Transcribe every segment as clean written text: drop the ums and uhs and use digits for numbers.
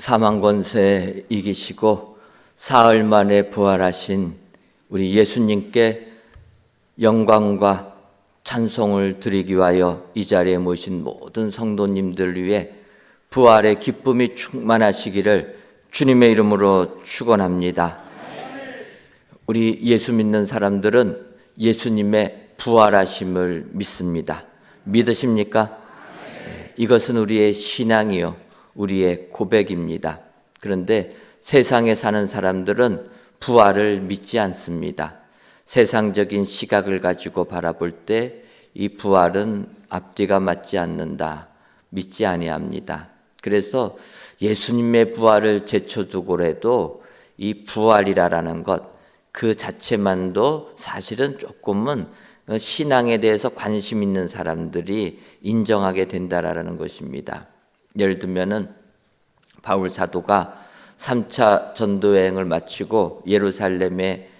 사망 권세 이기시고 사흘 만에 부활하신 우리 예수님께 영광과 찬송을 드리기 위하여 이 자리에 모신 모든 성도님들 위해 부활의 기쁨이 충만하시기를 주님의 이름으로 축원합니다. 우리 예수 믿는 사람들은 예수님의 부활하심을 믿습니다. 믿으십니까? 이것은 우리의 신앙이요, 우리의 고백입니다. 그런데 세상에 사는 사람들은 부활을 믿지 않습니다. 세상적인 시각을 가지고 바라볼 때 이 부활은 앞뒤가 맞지 않는다, 믿지 아니합니다. 그래서 예수님의 부활을 제쳐두고라도 이 부활이라는 것 그 자체만도 사실은 조금은 신앙에 대해서 관심 있는 사람들이 인정하게 된다라는 것입니다. 예를 들면은 바울 사도가 3차 전도여행을 마치고 예루살렘에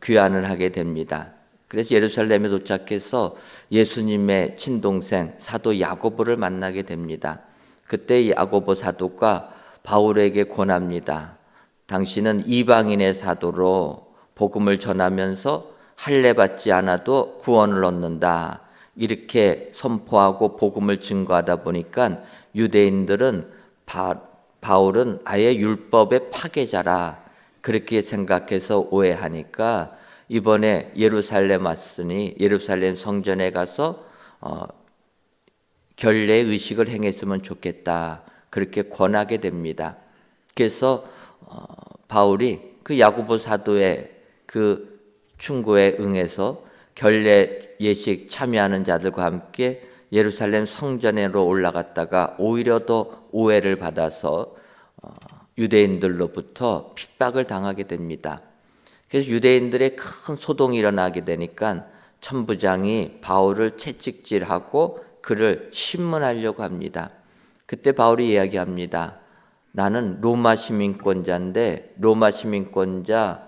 귀환을 하게 됩니다. 그래서 예루살렘에 도착해서 예수님의 친동생 사도 야고보를 만나게 됩니다. 그때 야고보 사도가 바울에게 권합니다. 당신은 이방인의 사도로 복음을 전하면서 할례 받지 않아도 구원을 얻는다, 이렇게 선포하고 복음을 증거하다 보니까 유대인들은 바울은 아예 율법의 파괴자라 그렇게 생각해서 오해하니까 이번에 예루살렘 왔으니 예루살렘 성전에 가서 결례 의식을 행했으면 좋겠다, 그렇게 권하게 됩니다. 그래서 바울이 그 야고보 사도의 그 충고에 응해서 결례 예식 참여하는 자들과 함께 예루살렘 성전으로 올라갔다가 오히려 더 오해를 받아서 유대인들로부터 핍박을 당하게 됩니다. 그래서 유대인들의 큰 소동이 일어나게 되니까 천부장이 바울을 채찍질하고 그를 신문하려고 합니다. 그때 바울이 이야기합니다. 나는 로마 시민권자인데 로마 시민권자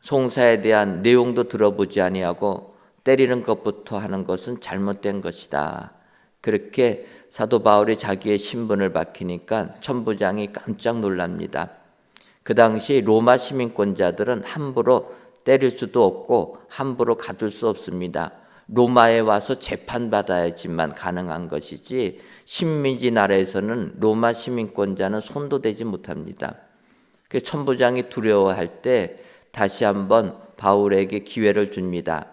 송사에 대한 내용도 들어보지 아니하고 때리는 것부터 하는 것은 잘못된 것이다. 그렇게 사도 바울이 자기의 신분을 밝히니까 천부장이 깜짝 놀랍니다. 그 당시 로마 시민권자들은 함부로 때릴 수도 없고 함부로 가둘 수 없습니다. 로마에 와서 재판받아야지만 가능한 것이지 식민지 나라에서는 로마 시민권자는 손도 대지 못합니다. 그래서 천부장이 두려워할 때 다시 한번 바울에게 기회를 줍니다.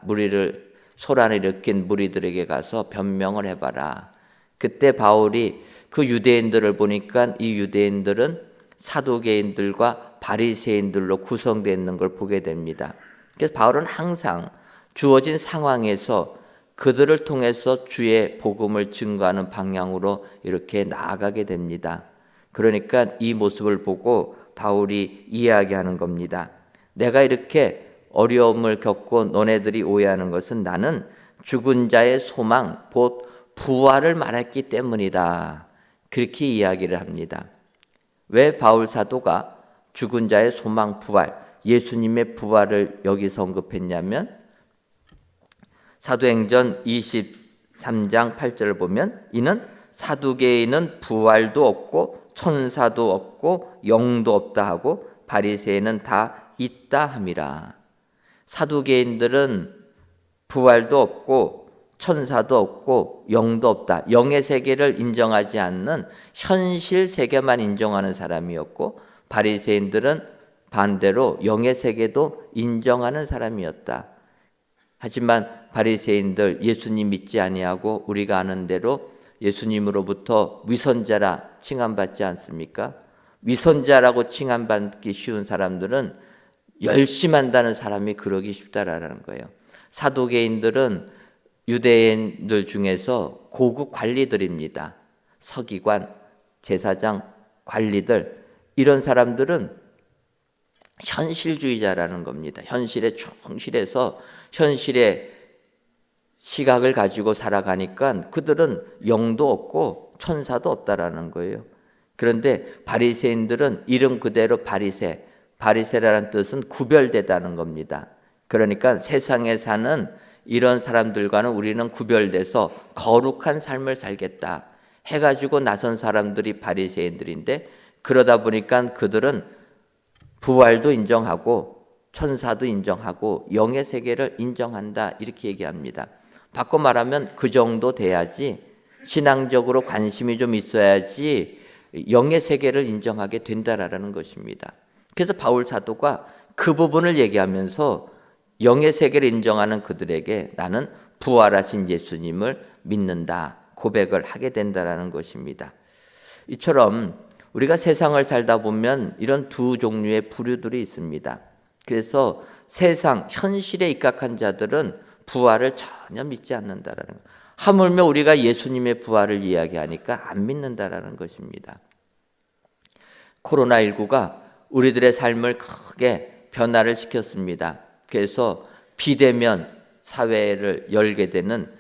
소란을 일으킨 무리들에게 가서 변명을 해봐라. 그때 바울이 그 유대인들을 보니까 이 유대인들은 사두개인들과 바리새인들로 구성되어 있는 걸 보게 됩니다. 그래서 바울은 항상 주어진 상황에서 그들을 통해서 주의 복음을 증거하는 방향으로 이렇게 나아가게 됩니다. 그러니까 이 모습을 보고 바울이 이야기하는 겁니다. 내가 이렇게 어려움을 겪고 너네들이 오해하는 것은 나는 죽은 자의 소망, 곧 부활을 말했기 때문이다. 그렇게 이야기를 합니다. 왜 바울 사도가 죽은 자의 소망, 부활, 예수님의 부활을 여기서 언급했냐면 사도행전 23장 8절을 보면 이는 사두개인은 부활도 없고 천사도 없고 영도 없다 하고 바리새인은 다 있다 함이라. 사두개인들은 부활도 없고 천사도 없고 영도 없다. 영의 세계를 인정하지 않는 현실 세계만 인정하는 사람이었고 바리새인들은 반대로 영의 세계도 인정하는 사람이었다. 하지만 바리새인들 예수님 믿지 아니하고 우리가 아는 대로 예수님으로부터 위선자라 칭함받지 않습니까? 위선자라고 칭함받기 쉬운 사람들은 열심한다는 사람이 그러기 쉽다라는 거예요. 사두개인들은 유대인들 중에서 고급 관리들입니다. 서기관, 제사장, 관리들, 이런 사람들은 현실주의자라는 겁니다. 현실에 충실해서 현실의 시각을 가지고 살아가니까 그들은 영도 없고 천사도 없다라는 거예요. 그런데 바리새인들은 이름 그대로 바리새라는 뜻은 구별되다는 겁니다. 그러니까 세상에 사는 이런 사람들과는 우리는 구별돼서 거룩한 삶을 살겠다 해가지고 나선 사람들이 바리새인들인데 그러다 보니까 그들은 부활도 인정하고 천사도 인정하고 영의 세계를 인정한다 이렇게 얘기합니다. 바꿔 말하면 그 정도 돼야지, 신앙적으로 관심이 좀 있어야지 영의 세계를 인정하게 된다라는 것입니다. 그래서 바울 사도가 그 부분을 얘기하면서 영의 세계를 인정하는 그들에게 나는 부활하신 예수님을 믿는다 고백을 하게 된다라는 것입니다. 이처럼 우리가 세상을 살다 보면 이런 두 종류의 부류들이 있습니다. 그래서 세상 현실에 입각한 자들은 부활을 전혀 믿지 않는다라는 것. 하물며 우리가 예수님의 부활을 이야기하니까 안 믿는다라는 것입니다. 코로나19가 우리들의 삶을 크게 변화를 시켰습니다. 그래서 비대면 사회를 열게 되는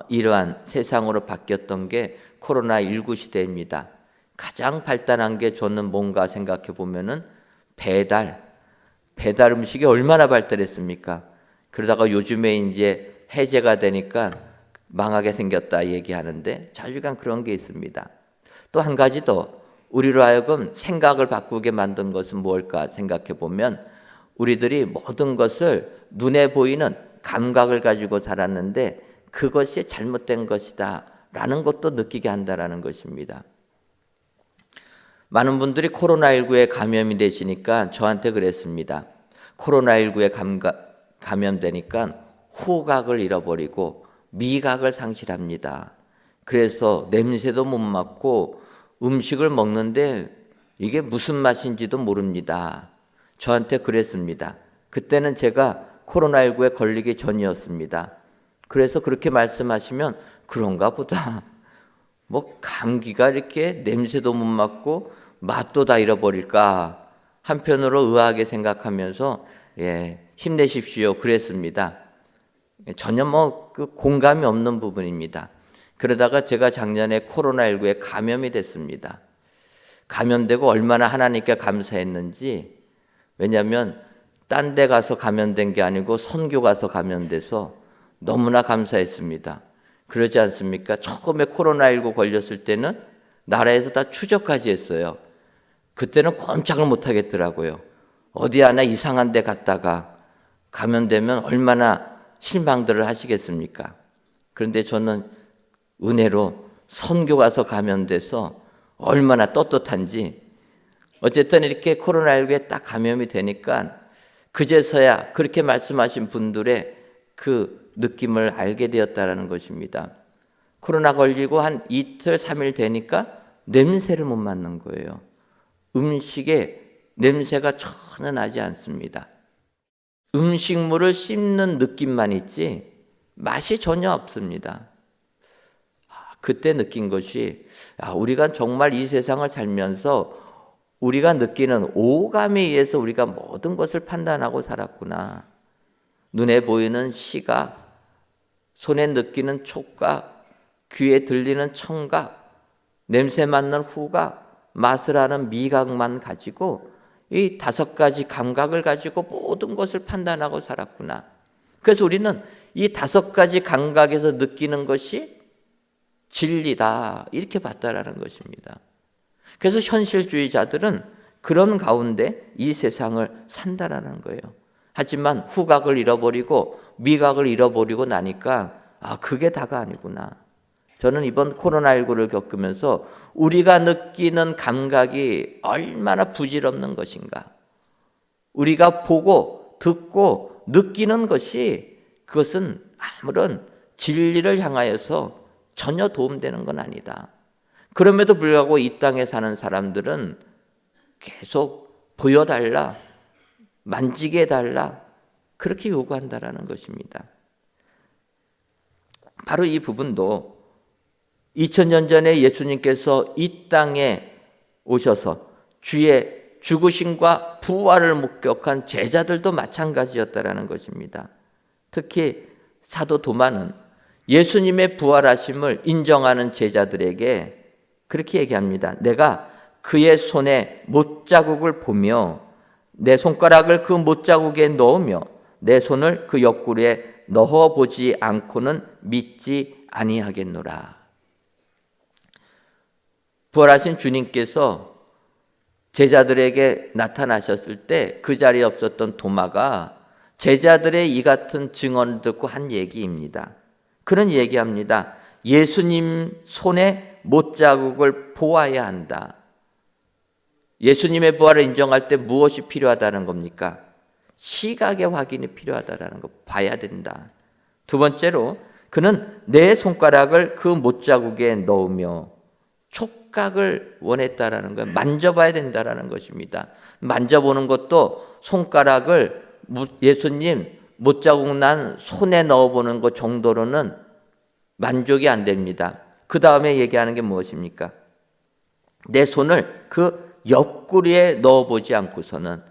이러한 세상으로 바뀌었던 게 코로나19 시대입니다. 가장 발달한 게 저는 뭔가 생각해 보면은 배달 음식이 얼마나 발달했습니까? 그러다가 요즘에 이제 해제가 되니까 망하게 생겼다 얘기하는데 자주간 그런 게 있습니다. 또 한 가지 더 우리로 하여금 생각을 바꾸게 만든 것은 무엇일까 생각해 보면 우리들이 모든 것을 눈에 보이는 감각을 가지고 살았는데 그것이 잘못된 것이다 라는 것도 느끼게 한다라는 것입니다. 많은 분들이 코로나19에 감염이 되시니까 저한테 그랬습니다. 코로나19에 감염되니까 후각을 잃어버리고 미각을 상실합니다. 그래서 냄새도 못 맡고 음식을 먹는데 이게 무슨 맛인지도 모릅니다. 저한테 그랬습니다. 그때는 제가 코로나19에 걸리기 전이었습니다. 그래서 그렇게 말씀하시면 그런가 보다. 뭐 감기가 이렇게 냄새도 못 맡고 맛도 다 잃어버릴까? 한편으로 의아하게 생각하면서 힘내십시오 그랬습니다. 전혀 그 공감이 없는 부분입니다. 그러다가 제가 작년에 코로나19에 감염이 됐습니다. 감염되고 얼마나 하나님께 감사했는지, 왜냐하면 딴 데 가서 감염된 게 아니고 선교 가서 감염돼서 너무나 감사했습니다. 그러지 않습니까? 처음에 코로나19 걸렸을 때는 나라에서 다 추적까지 했어요. 그때는 꼼짝을 못 하겠더라고요. 어디 하나 이상한 데 갔다가 감염되면 얼마나 실망들을 하시겠습니까? 그런데 저는 은혜로 선교 가서 감염돼서 얼마나 떳떳한지, 어쨌든 이렇게 코로나19에 딱 감염이 되니까 그제서야 그렇게 말씀하신 분들의 그 느낌을 알게 되었다는 것입니다. 코로나 걸리고 한 이틀, 3일 되니까 냄새를 못 맡는 거예요. 음식에 냄새가 전혀 나지 않습니다. 음식물을 씹는 느낌만 있지 맛이 전혀 없습니다. 그때 느낀 것이 우리가 정말 이 세상을 살면서 우리가 느끼는 오감에 의해서 우리가 모든 것을 판단하고 살았구나. 눈에 보이는 시각, 손에 느끼는 촉각, 귀에 들리는 청각, 냄새 맡는 후각, 맛을 아는 미각만 가지고 이 5가지 감각을 가지고 모든 것을 판단하고 살았구나. 그래서 우리는 이 5가지 감각에서 느끼는 것이 진리다 이렇게 봤다라는 것입니다. 그래서 현실주의자들은 그런 가운데 이 세상을 산다라는 거예요. 하지만 후각을 잃어버리고 미각을 잃어버리고 나니까 그게 다가 아니구나. 저는 이번 코로나19를 겪으면서 우리가 느끼는 감각이 얼마나 부질없는 것인가. 우리가 보고 듣고 느끼는 것이 그것은 아무런 진리를 향하여서 전혀 도움되는 건 아니다. 그럼에도 불구하고 이 땅에 사는 사람들은 계속 보여달라, 만지게 해달라 그렇게 요구한다라는 것입니다. 바로 이 부분도 2000년 전에 예수님께서 이 땅에 오셔서 주의 죽으심과 부활을 목격한 제자들도 마찬가지였다라는 것입니다. 특히 사도 도마는 예수님의 부활하심을 인정하는 제자들에게 그렇게 얘기합니다. 내가 그의 손에 못자국을 보며 내 손가락을 그 못자국에 넣으며 내 손을 그 옆구리에 넣어보지 않고는 믿지 아니하겠노라. 부활하신 주님께서 제자들에게 나타나셨을 때 그 자리에 없었던 도마가 제자들의 이 같은 증언을 듣고 한 얘기입니다. 그런 얘기합니다. 예수님 손에 못자국을 보아야 한다. 예수님의 부활을 인정할 때 무엇이 필요하다는 겁니까? 시각의 확인이 필요하다는 거, 봐야 된다. 두 번째로 그는 내 손가락을 그 못자국에 넣으며 촉각을 원했다라는 거예요. 만져봐야 된다라는 것입니다. 만져보는 것도 손가락을 예수님 못자국 난 손에 넣어보는 것 정도로는 만족이 안 됩니다. 그 다음에 얘기하는 게 무엇입니까? 내 손을 그 옆구리에 넣어보지 않고서는,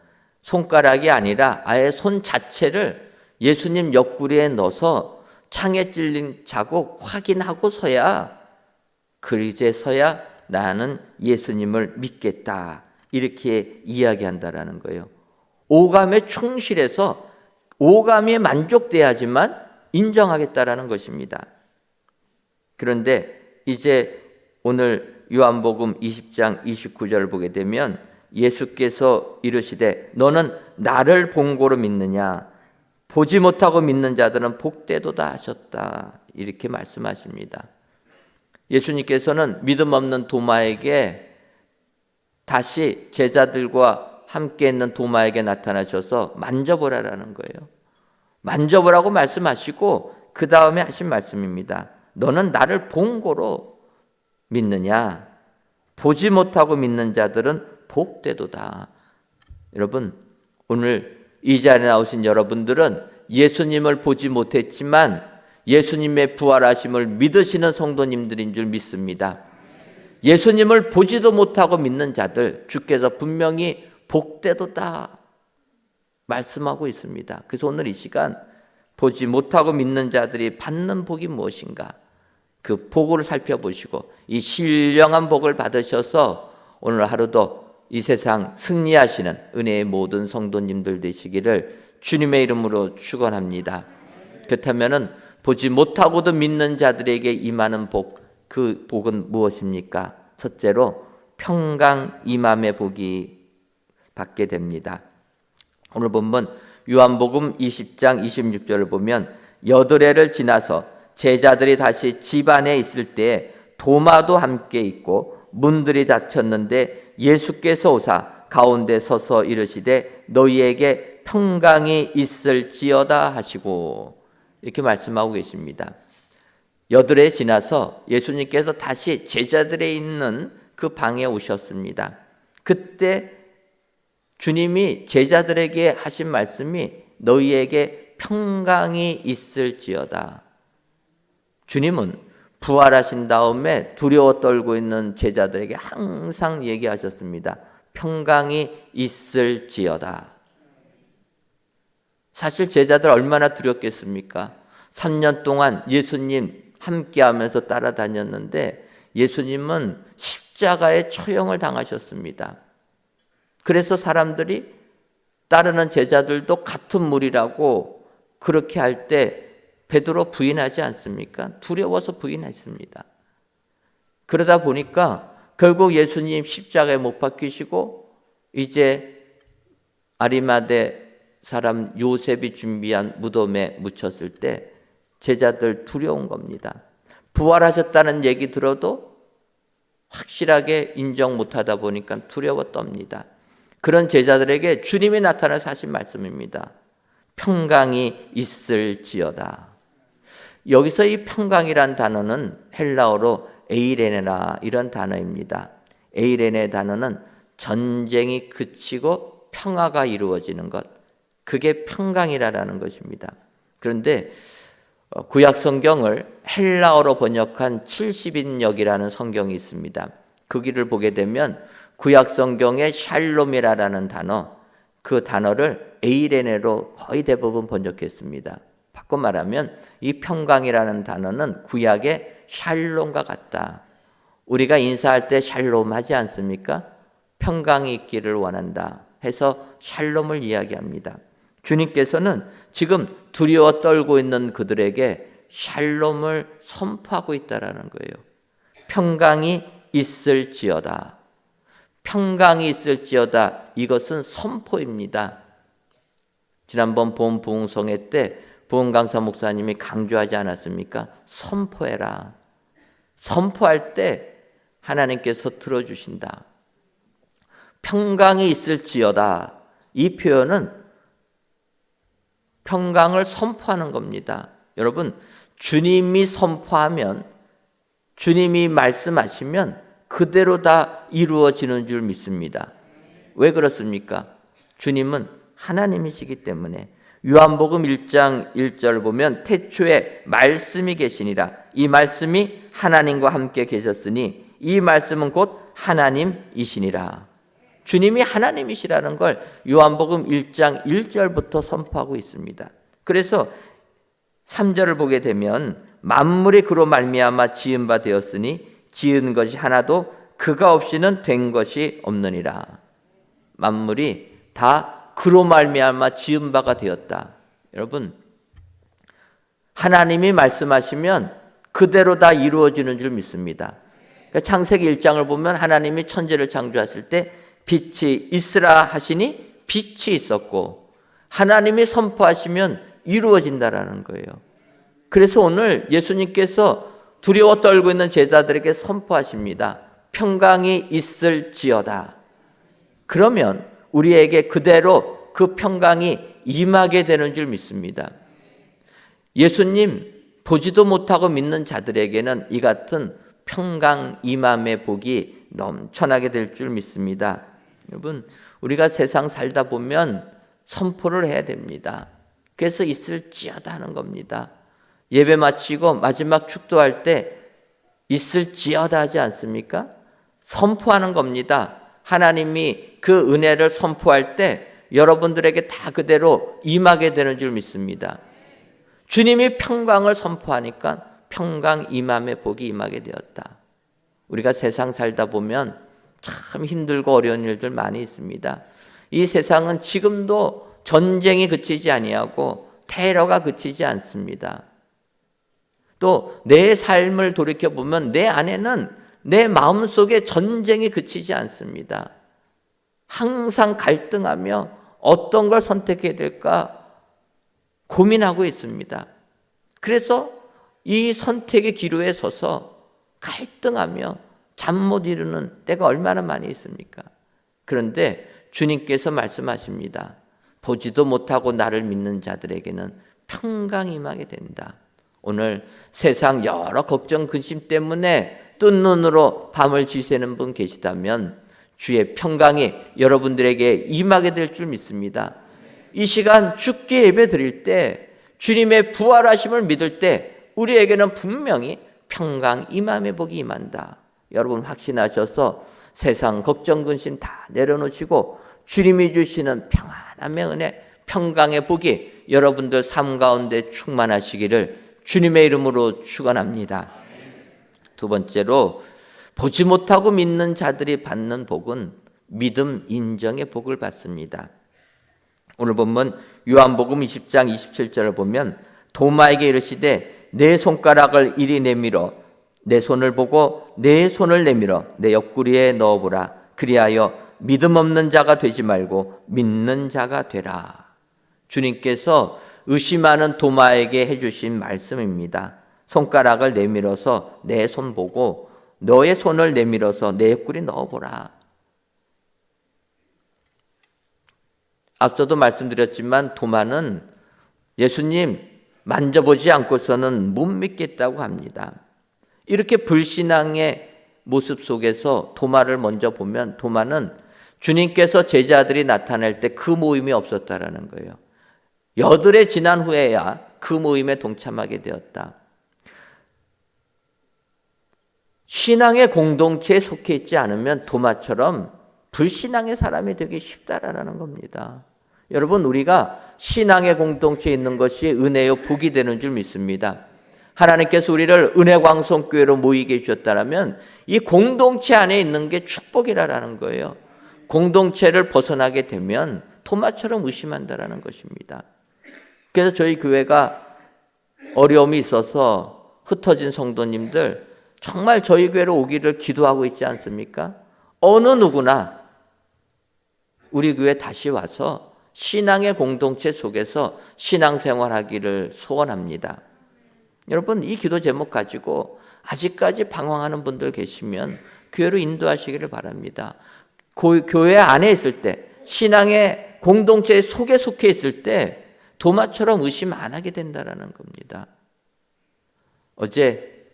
손가락이 아니라 아예 손 자체를 예수님 옆구리에 넣어서 창에 찔린 자국 확인하고서야, 그제서야 나는 예수님을 믿겠다, 이렇게 이야기한다라는 거예요. 오감에 충실해서 오감에 만족돼야지만 인정하겠다라는 것입니다. 그런데 이제 오늘 요한복음 20장 29절을 보게 되면 예수께서 이르시되 너는 나를 본고로 믿느냐? 보지 못하고 믿는 자들은 복되도다 하셨다, 이렇게 말씀하십니다. 예수님께서는 믿음 없는 도마에게 다시 제자들과 함께 있는 도마에게 나타나셔서 만져보라라는 거예요. 만져보라고 말씀하시고 그 다음에 하신 말씀입니다. 너는 나를 본고로 믿느냐? 보지 못하고 믿는 자들은 복되도다. 여러분, 오늘 이 자리에 나오신 여러분들은 예수님을 보지 못했지만 예수님의 부활하심을 믿으시는 성도님들인 줄 믿습니다. 예수님을 보지도 못하고 믿는 자들, 주께서 분명히 복되도다 말씀하고 있습니다. 그래서 오늘 이 시간 보지 못하고 믿는 자들이 받는 복이 무엇인가, 그 복을 살펴보시고 이 신령한 복을 받으셔서 오늘 하루도 이 세상 승리하시는 은혜의 모든 성도님들 되시기를 주님의 이름으로 축원합니다. 그렇다면은 보지 못하고도 믿는 자들에게 임하는 복, 그 복은 무엇입니까? 첫째로 평강 임함의 복이 받게 됩니다. 오늘 본문 요한복음 20장 26절을 보면 여드레를 지나서 제자들이 다시 집 안에 있을 때 도마도 함께 있고 문들이 닫혔는데 예수께서 오사 가운데 서서 이르시되 너희에게 평강이 있을지어다 하시고, 이렇게 말씀하고 계십니다. 여드레 지나서 예수님께서 다시 제자들의 있는 그 방에 오셨습니다. 그때 주님이 제자들에게 하신 말씀이 너희에게 평강이 있을지어다. 주님은 부활하신 다음에 두려워 떨고 있는 제자들에게 항상 얘기하셨습니다. 평강이 있을지어다. 사실 제자들 얼마나 두렵겠습니까? 3년 동안 예수님 함께하면서 따라다녔는데 예수님은 십자가의 처형을 당하셨습니다. 그래서 사람들이, 따르는 제자들도 같은 무리라고 그렇게 할 때 베드로 부인하지 않습니까? 두려워서 부인했습니다. 그러다 보니까 결국 예수님 십자가에 못 박히시고 이제 아리마대 사람 요셉이 준비한 무덤에 묻혔을 때 제자들 두려운 겁니다. 부활하셨다는 얘기 들어도 확실하게 인정 못하다 보니까 두려워 떱니다. 그런 제자들에게 주님이 나타나서 하신 말씀입니다. 평강이 있을지어다. 여기서 이 평강이란 단어는 헬라어로 에이레네라, 이런 단어입니다. 에이레네 단어는 전쟁이 그치고 평화가 이루어지는 것, 그게 평강이라는 것입니다. 그런데 구약 성경을 헬라어로 번역한 70인역이라는 성경이 있습니다. 그 길을 보게 되면 구약 성경의 샬롬이라는 단어, 그 단어를 에이레네로 거의 대부분 번역했습니다. 바꿔 말하면 이 평강이라는 단어는 구약의 샬롬과 같다. 우리가 인사할 때 샬롬 하지 않습니까? 평강이 있기를 원한다 해서 샬롬을 이야기합니다. 주님께서는 지금 두려워 떨고 있는 그들에게 샬롬을 선포하고 있다라는 거예요. 평강이 있을지어다. 평강이 있을지어다. 이것은 선포입니다. 지난번 봄 부흥성회 때 부흥강사 목사님이 강조하지 않았습니까? 선포해라. 선포할 때 하나님께서 들어주신다. 평강이 있을지어다. 이 표현은 평강을 선포하는 겁니다. 여러분, 주님이 선포하면, 주님이 말씀하시면 그대로 다 이루어지는 줄 믿습니다. 왜 그렇습니까? 주님은 하나님이시기 때문에. 요한복음 1장 1절 보면 태초에 말씀이 계시니라. 이 말씀이 하나님과 함께 계셨으니 이 말씀은 곧 하나님이시니라. 주님이 하나님이시라는 걸 요한복음 1장 1절부터 선포하고 있습니다. 그래서 3절을 보게 되면 만물이 그로 말미암아 지은 바 되었으니 지은 것이 하나도 그가 없이는 된 것이 없느니라. 만물이 다 그로 말미암아 지은 바가 되었다. 여러분, 하나님이 말씀하시면 그대로 다 이루어지는 줄 믿습니다. 그러니까 창세기 1장을 보면 하나님이 천지를 창조하실 때 빛이 있으라 하시니 빛이 있었고, 하나님이 선포하시면 이루어진다라는 거예요. 그래서 오늘 예수님께서 두려워 떨고 있는 제자들에게 선포하십니다. 평강이 있을지어다. 그러면 우리에게 그대로 그 평강이 임하게 되는 줄 믿습니다. 예수님 보지도 못하고 믿는 자들에게는 이 같은 평강 임함의 복이 넘쳐나게 될 줄 믿습니다. 여러분, 우리가 세상 살다 보면 선포를 해야 됩니다. 그래서 있을지어다 하는 겁니다. 예배 마치고 마지막 축도할 때 있을지어다 하지 않습니까? 선포하는 겁니다. 하나님이 그 은혜를 선포할 때 여러분들에게 다 그대로 임하게 되는 줄 믿습니다. 주님이 평강을 선포하니까 평강 임함의 복이 임하게 되었다. 우리가 세상 살다 보면 참 힘들고 어려운 일들 많이 있습니다. 이 세상은 지금도 전쟁이 그치지 아니하고 테러가 그치지 않습니다. 또 내 삶을 돌이켜보면 내 안에는 내 마음속에 전쟁이 그치지 않습니다. 항상 갈등하며 어떤 걸 선택해야 될까 고민하고 있습니다. 그래서 이 선택의 기로에 서서 갈등하며 잠 못 이루는 때가 얼마나 많이 있습니까? 그런데 주님께서 말씀하십니다. 보지도 못하고 나를 믿는 자들에게는 평강이 임하게 된다. 오늘 세상 여러 걱정 근심 때문에 뜬 눈으로 밤을 지새는 분 계시다면 주의 평강이 여러분들에게 임하게 될 줄 믿습니다. 이 시간 주께 예배 드릴 때 주님의 부활하심을 믿을 때 우리에게는 분명히 평강 임함의 복이 임한다. 여러분 확신하셔서 세상 걱정 근심 다 내려놓으시고 주님이 주시는 평안함의 은혜, 평강의 복이 여러분들 삶 가운데 충만하시기를 주님의 이름으로 축원합니다. 두 번째로 보지 못하고 믿는 자들이 받는 복은 믿음 인정의 복을 받습니다. 오늘 보면 요한복음 20장 27절을 보면 도마에게 이르시되 내 손가락을 이리 내밀어 내 손을 보고 내 손을 내밀어 내 옆구리에 넣어보라. 그리하여 믿음 없는 자가 되지 말고 믿는 자가 되라. 주님께서 의심하는 도마에게 해주신 말씀입니다. 손가락을 내밀어서 내 손 보고 너의 손을 내밀어서 내 옆구리 넣어보라. 앞서도 말씀드렸지만 도마는 예수님 만져보지 않고서는 못 믿겠다고 합니다. 이렇게 불신앙의 모습 속에서 도마를 먼저 보면 도마는 주님께서 제자들이 나타날 때 그 모임이 없었다라는 거예요. 8해 지난 후에야 그 모임에 동참하게 되었다. 신앙의 공동체에 속해 있지 않으면 도마처럼 불신앙의 사람이 되기 쉽다라는 겁니다. 여러분, 우리가 신앙의 공동체에 있는 것이 은혜요 복이 되는 줄 믿습니다. 하나님께서 우리를 은혜광성교회로 모이게 해주셨다면 이 공동체 안에 있는 게 축복이라는 거예요. 공동체를 벗어나게 되면 도마처럼 의심한다라는 것입니다. 그래서 저희 교회가 어려움이 있어서 흩어진 성도님들 정말 저희 교회로 오기를 기도하고 있지 않습니까? 어느 누구나 우리 교회 다시 와서 신앙의 공동체 속에서 신앙생활하기를 소원합니다. 여러분, 이 기도 제목 가지고 아직까지 방황하는 분들 계시면 교회로 인도하시기를 바랍니다. 교회 안에 있을 때, 신앙의 공동체 속에 속해 있을 때 도마처럼 의심 안 하게 된다는 겁니다. 어제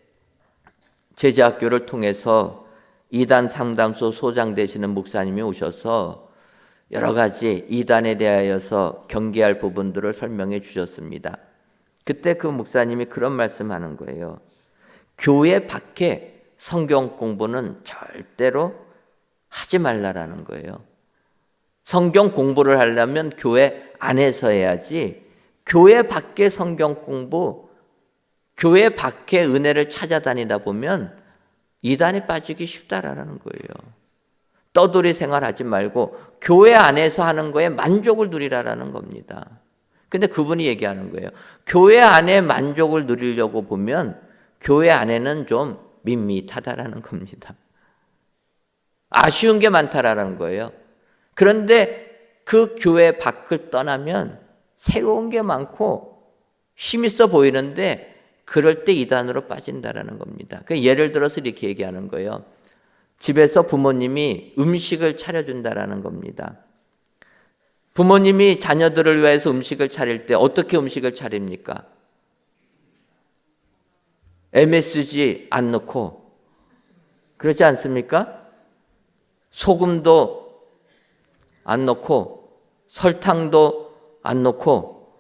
제자학교를 통해서 이단 상담소 소장 되시는 목사님이 오셔서 여러 가지 이단에 대하여서 경계할 부분들을 설명해 주셨습니다. 그때 그 목사님이 그런 말씀하는 거예요. 교회 밖에 성경 공부는 절대로 하지 말라라는 거예요. 성경 공부를 하려면 교회 안에서 해야지, 교회 밖에 성경 공부, 교회 밖에 은혜를 찾아다니다 보면 이단에 빠지기 쉽다라는 거예요. 떠돌이 생활하지 말고 교회 안에서 하는 거에 만족을 누리라라는 겁니다. 근데 그분이 얘기하는 거예요. 교회 안에 만족을 누리려고 보면 교회 안에는 좀 밋밋하다라는 겁니다. 아쉬운 게 많다라는 거예요. 그런데 그 교회 밖을 떠나면 새로운 게 많고 힘있어 보이는데 그럴 때 이단으로 빠진다라는 겁니다. 예를 들어서 이렇게 얘기하는 거예요. 집에서 부모님이 음식을 차려준다라는 겁니다. 부모님이 자녀들을 위해서 음식을 차릴 때 어떻게 음식을 차립니까? MSG 안 넣고, 그렇지 않습니까? 소금도 안 넣고, 설탕도 안 넣고,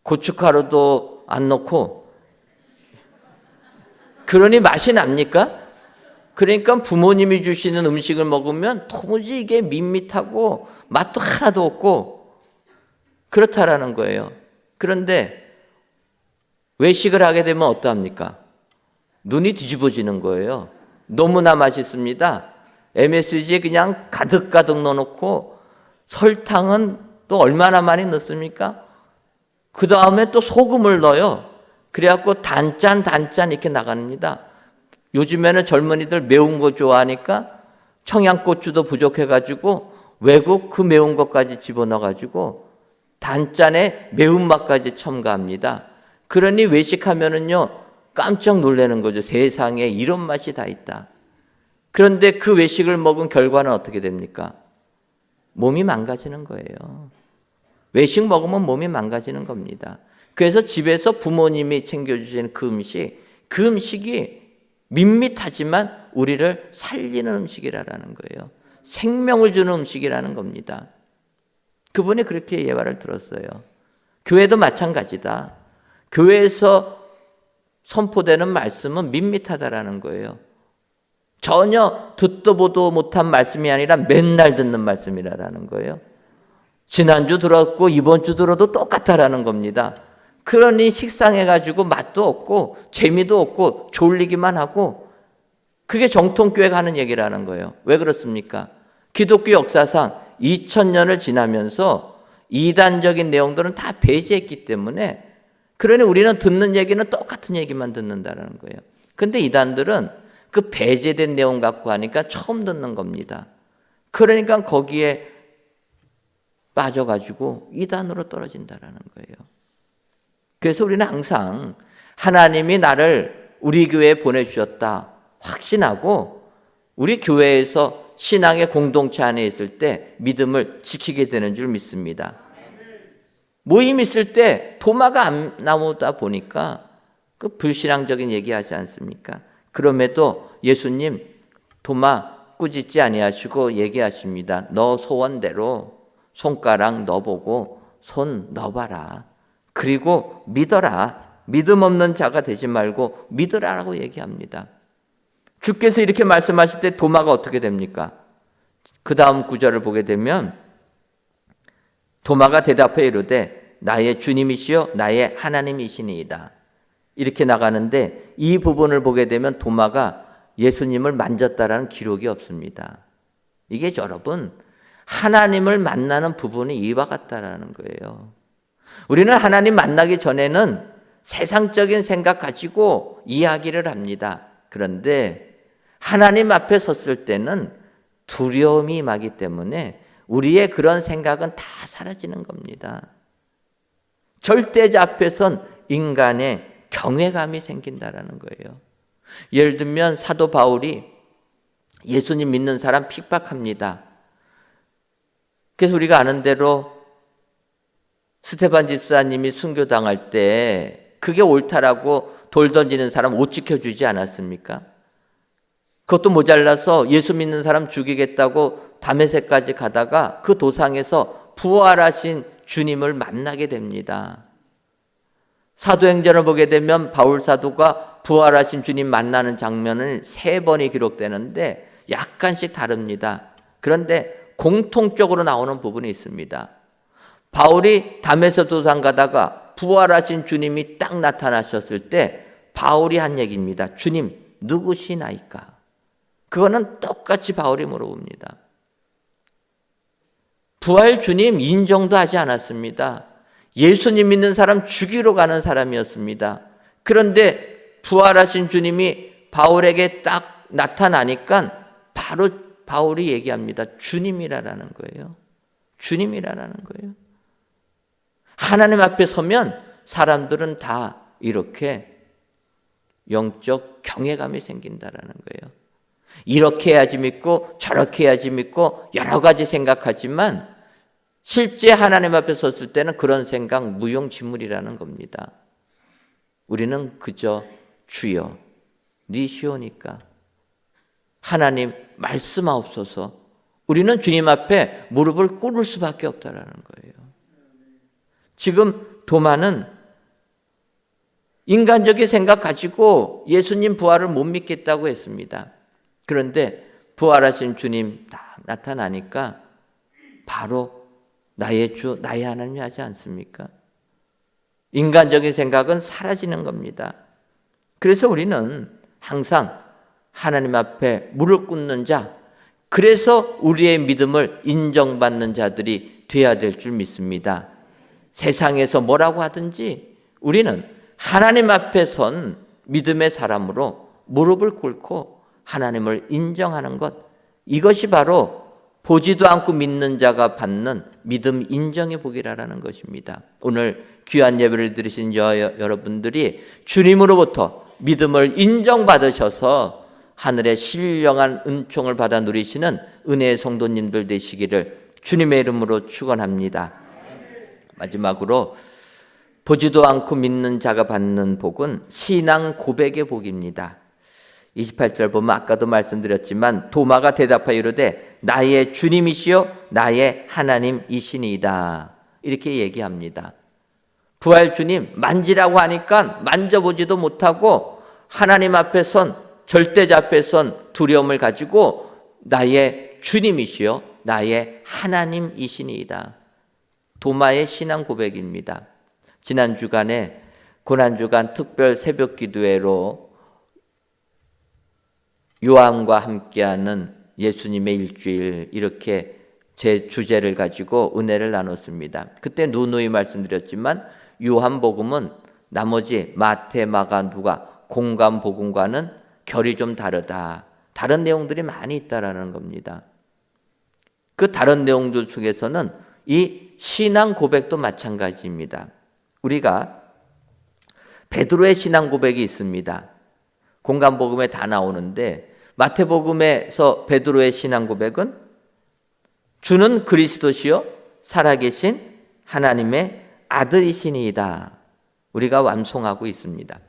고춧가루도 안 넣고, 그러니 맛이 납니까? 그러니까 부모님이 주시는 음식을 먹으면 도무지 이게 밋밋하고 맛도 하나도 없고 그렇다라는 거예요. 그런데 외식을 하게 되면 어떠합니까? 눈이 뒤집어지는 거예요. 너무나 맛있습니다. MSG에 그냥 가득가득 넣어놓고, 설탕은 또 얼마나 많이 넣습니까? 그 다음에 또 소금을 넣어요. 그래갖고 단짠 이렇게 나갑니다. 요즘에는 젊은이들 매운 거 좋아하니까 청양고추도 부족해가지고 외국 그 매운 것까지 집어넣어가지고 단짠에 매운맛까지 첨가합니다. 그러니 외식하면은요 깜짝 놀라는 거죠. 세상에 이런 맛이 다 있다. 그런데 그 외식을 먹은 결과는 어떻게 됩니까? 몸이 망가지는 거예요. 외식 먹으면 몸이 망가지는 겁니다. 그래서 집에서 부모님이 챙겨주시는 그 음식이 밋밋하지만 우리를 살리는 음식이라는 거예요. 생명을 주는 음식이라는 겁니다. 그분이 그렇게 예화를 들었어요. 교회도 마찬가지다. 교회에서 선포되는 말씀은 밋밋하다라는 거예요. 전혀 듣도 보도 못한 말씀이 아니라 맨날 듣는 말씀이라는 거예요. 지난주 들었고 이번 주 들어도 똑같다라는 겁니다. 그러니 식상해가지고 맛도 없고 재미도 없고 졸리기만 하고, 그게 정통교회가 하는 얘기라는 거예요. 왜 그렇습니까? 기독교 역사상 2000년을 지나면서 이단적인 내용들은 다 배제했기 때문에, 그러니 우리는 듣는 얘기는 똑같은 얘기만 듣는다는 거예요. 근데 이단들은 그 배제된 내용 갖고 하니까 처음 듣는 겁니다. 그러니까 거기에 빠져가지고 이단으로 떨어진다는 거예요. 그래서 우리는 항상 하나님이 나를 우리 교회에 보내주셨다 확신하고, 우리 교회에서 신앙의 공동체 안에 있을 때 믿음을 지키게 되는 줄 믿습니다. 모임 있을 때 도마가 안 나오다 보니까 그 불신앙적인 얘기하지 않습니까? 그럼에도 예수님 도마 꾸짖지 아니하시고 얘기하십니다. 너 소원대로 손가락 넣어보고 손 넣어봐라. 그리고 믿어라. 믿음 없는 자가 되지 말고 믿으라라고 얘기합니다. 주께서 이렇게 말씀하실 때 도마가 어떻게 됩니까? 그 다음 구절을 보게 되면 도마가 대답해 이르되 나의 주님이시여 나의 하나님이시니이다. 이렇게 나가는데, 이 부분을 보게 되면 도마가 예수님을 만졌다라는 기록이 없습니다. 이게 여러분 하나님을 만나는 부분이 이와 같다라는 거예요. 우리는 하나님 만나기 전에는 세상적인 생각 가지고 이야기를 합니다. 그런데 하나님 앞에 섰을 때는 두려움이 임하기 때문에 우리의 그런 생각은 다 사라지는 겁니다. 절대자 앞에선 인간의 경외감이 생긴다라는 거예요. 예를 들면 사도 바울이 예수님 믿는 사람 핍박합니다. 그래서 우리가 아는 대로 스데반 집사님이 순교당할 때 그게 옳다라고 돌 던지는 사람 옷 지켜주지 않았습니까? 그것도 모자라서 예수 믿는 사람 죽이겠다고 다메섹까지 가다가 그 도상에서 부활하신 주님을 만나게 됩니다. 사도행전을 보게 되면 바울 사도가 부활하신 주님 만나는 장면을 3번이 기록되는데 약간씩 다릅니다. 그런데 공통적으로 나오는 부분이 있습니다. 바울이 다메섹 도상 가다가 부활하신 주님이 딱 나타나셨을 때 바울이 한 얘기입니다. 주님 누구시나이까? 그거는 똑같이 바울이 물어봅니다. 부활 주님 인정도 하지 않았습니다. 예수님 믿는 사람 죽이러 가는 사람이었습니다. 그런데 부활하신 주님이 바울에게 딱 나타나니까 바로 바울이 얘기합니다. 주님이라는 거예요. 주님이라는 거예요. 하나님 앞에 서면 사람들은 다 이렇게 영적 경외감이 생긴다라는 거예요. 이렇게 해야지 믿고 저렇게 해야지 믿고 여러 가지 생각하지만 실제 하나님 앞에 섰을 때는 그런 생각 무용지물이라는 겁니다. 우리는 그저 주여 네 시오니까 하나님 말씀하옵소서. 우리는 주님 앞에 무릎을 꿇을 수밖에 없다라는 거예요. 지금 도마는 인간적인 생각 가지고 예수님 부활을 못 믿겠다고 했습니다. 그런데 부활하신 주님 딱 나타나니까 바로 나의 주, 나의 하나님이 하지 않습니까? 인간적인 생각은 사라지는 겁니다. 그래서 우리는 항상 하나님 앞에 무릎 꿇는 자, 그래서 우리의 믿음을 인정받는 자들이 돼야 될 줄 믿습니다. 세상에서 뭐라고 하든지 우리는 하나님 앞에 선 믿음의 사람으로 무릎을 꿇고 하나님을 인정하는 것, 이것이 바로 보지도 않고 믿는 자가 받는 믿음 인정의 복이라는 것입니다. 오늘 귀한 예배를 들으신 여러분들이 주님으로부터 믿음을 인정받으셔서 하늘의 신령한 은총을 받아 누리시는 은혜의 성도님들 되시기를 주님의 이름으로 축원합니다. 마지막으로 보지도 않고 믿는 자가 받는 복은 신앙 고백의 복입니다. 28절 보면 아까도 말씀드렸지만 도마가 대답하여 이르되 나의 주님이시요 나의 하나님이시니이다. 이렇게 얘기합니다. 부활 주님 만지라고 하니까 만져보지도 못하고 하나님 앞에 선 절대자 앞에 선 두려움을 가지고 나의 주님이시요 나의 하나님이시니이다. 도마의 신앙 고백입니다. 지난 주간에 고난주간 특별 새벽 기도회로 요한과 함께하는 예수님의 일주일, 이렇게 제 주제를 가지고 은혜를 나눴습니다. 그때 누누이 말씀드렸지만 요한복음은 나머지 마태, 마가, 누가 공간 복음과는 결이 좀 다르다. 다른 내용들이 많이 있다라는 겁니다. 그 다른 내용들 중에서는 이 신앙 고백도 마찬가지입니다. 우리가 베드로의 신앙 고백이 있습니다. 공간복음에 다 나오는데 마태복음에서 베드로의 신앙 고백은 주는 그리스도시요 살아계신 하나님의 아들이시니이다. 우리가 완송하고 있습니다.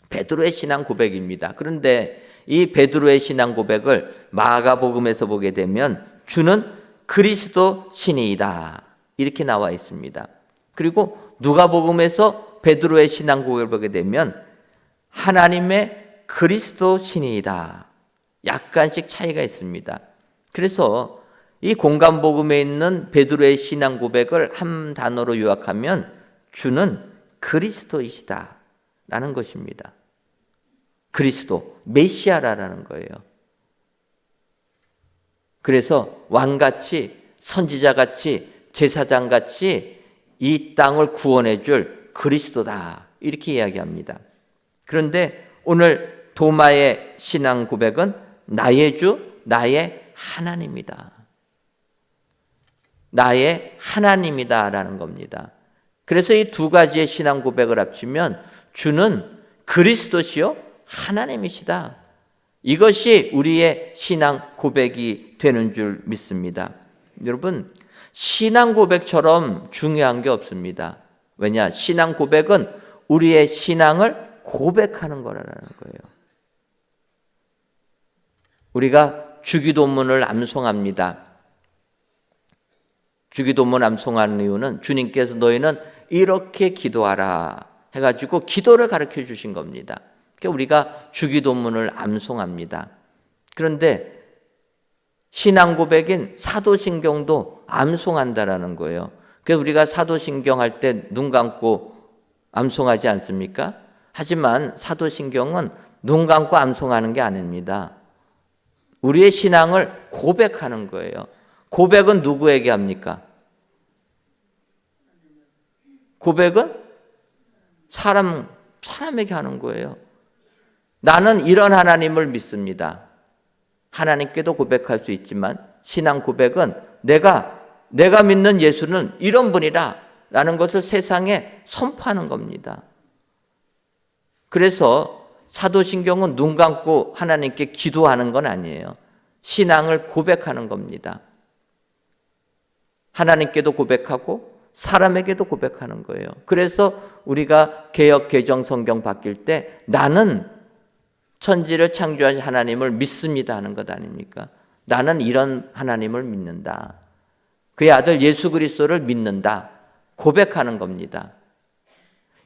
베드로의 신앙 고백입니다. 그런데 이 베드로의 신앙 고백을 마가복음에서 보게 되면 주는 그리스도 신이이다. 이렇게 나와 있습니다. 그리고 누가복음에서 베드로의 신앙 고백을 보게 되면 하나님의 그리스도 신이이다. 약간씩 차이가 있습니다. 그래서 이 공간복음에 있는 베드로의 신앙 고백을 한 단어로 요약하면 주는 그리스도이시다 라는 것입니다. 그리스도, 메시아라는 거예요. 그래서 왕같이 선지자같이 제사장같이 이 땅을 구원해 줄 그리스도다 이렇게 이야기합니다. 그런데 오늘 도마의 신앙 고백은 나의 주, 나의 하나님이다. 나의 하나님이다라는 겁니다. 그래서 이 두 가지의 신앙 고백을 합치면 주는 그리스도시요 하나님이시다. 이것이 우리의 신앙 고백이 되는 줄 믿습니다. 여러분, 신앙 고백처럼 중요한 게 없습니다. 왜냐? 신앙 고백은 우리의 신앙을 고백하는 거라는 거예요. 우리가 주기도문을 암송합니다. 주기도문 암송하는 이유는 주님께서 너희는 이렇게 기도하라 해가지고 기도를 가르쳐 주신 겁니다. 그러니까 우리가 주기도문을 암송합니다. 그런데 신앙 고백인 사도신경도 암송한다라는 거예요. 그래서 우리가 사도신경 할 때 눈 감고 암송하지 않습니까? 하지만 사도신경은 눈 감고 암송하는 게 아닙니다. 우리의 신앙을 고백하는 거예요. 고백은 누구에게 합니까? 고백은 사람에게 하는 거예요. 나는 이런 하나님을 믿습니다. 하나님께도 고백할 수 있지만 신앙 고백은 내가 믿는 예수는 이런 분이다 라는 것을 세상에 선포하는 겁니다. 그래서 사도신경은 눈 감고 하나님께 기도하는 건 아니에요. 신앙을 고백하는 겁니다. 하나님께도 고백하고 사람에게도 고백하는 거예요. 그래서 우리가 개역 개정 성경 바뀔 때 나는 천지를 창조한 하나님을 믿습니다 하는 것 아닙니까? 나는 이런 하나님을 믿는다. 그의 아들 예수 그리스도를 믿는다. 고백하는 겁니다.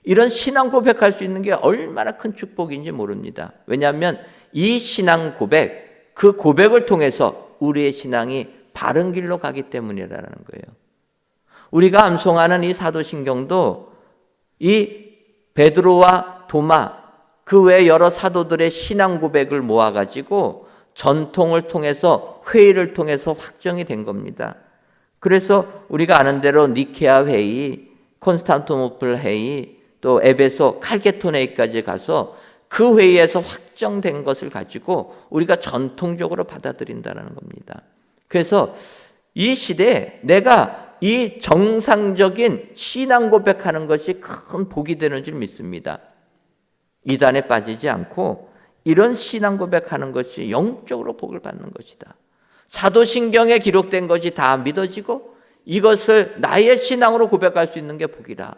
이런 신앙 고백할 수 있는 게 얼마나 큰 축복인지 모릅니다. 왜냐하면 이 신앙 고백, 그 고백을 통해서 우리의 신앙이 바른 길로 가기 때문이라는 거예요. 우리가 암송하는 이 사도신경도 이 베드로와 도마 그 외 여러 사도들의 신앙 고백을 모아가지고 전통을 통해서 회의를 통해서 확정이 된 겁니다. 그래서 우리가 아는 대로 니케아 회의, 콘스탄티노플 회의, 또 에베소 칼케톤 회의까지 가서 그 회의에서 확정된 것을 가지고 우리가 전통적으로 받아들인다는 겁니다. 그래서 이 시대에 내가 이 정상적인 신앙 고백하는 것이 큰 복이 되는 줄 믿습니다. 이단에 빠지지 않고 이런 신앙 고백하는 것이 영적으로 복을 받는 것이다. 사도신경에 기록된 것이 다 믿어지고 이것을 나의 신앙으로 고백할 수 있는 게 복이라.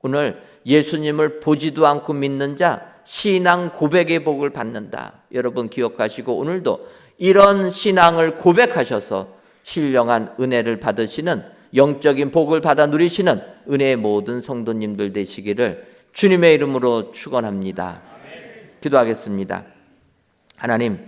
오늘 예수님을 보지도 않고 믿는 자 신앙 고백의 복을 받는다. 여러분 기억하시고 오늘도 이런 신앙을 고백하셔서 신령한 은혜를 받으시는 영적인 복을 받아 누리시는 은혜의 모든 성도님들 되시기를 주님의 이름으로 축원합니다. 기도하겠습니다. 하나님,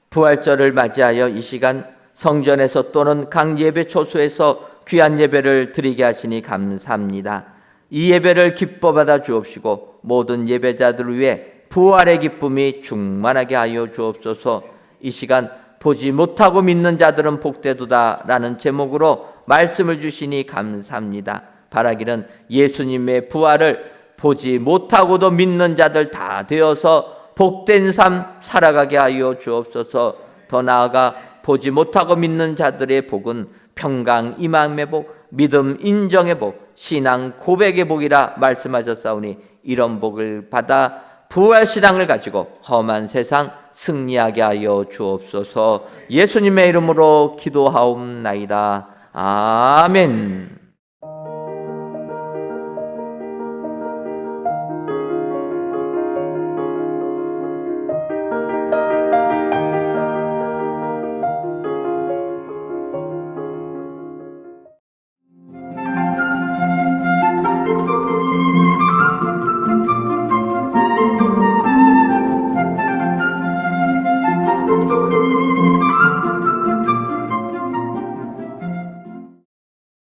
부활절을 맞이하여 이 시간 성전에서 또는 강예배 초소에서 귀한 예배를 드리게 하시니 감사합니다. 이 예배를 기뻐 받아 주옵시고 모든 예배자들을 위해 부활의 기쁨이 충만하게 하여 주옵소서. 이 시간 보지 못하고 믿는 자들은 복되도다 라는 제목으로 말씀을 주시니 감사합니다. 바라기는 예수님의 부활을 보지 못하고도 믿는 자들 다 되어서 복된 삶 살아가게 하여 주옵소서. 더 나아가 보지 못하고 믿는 자들의 복은 평강 이망의 복, 믿음 인정의 복, 신앙 고백의 복이라 말씀하셨사오니 이런 복을 받아 부활신앙을 가지고 험한 세상 승리하게 하여 주옵소서. 예수님의 이름으로 기도하옵나이다. 아멘.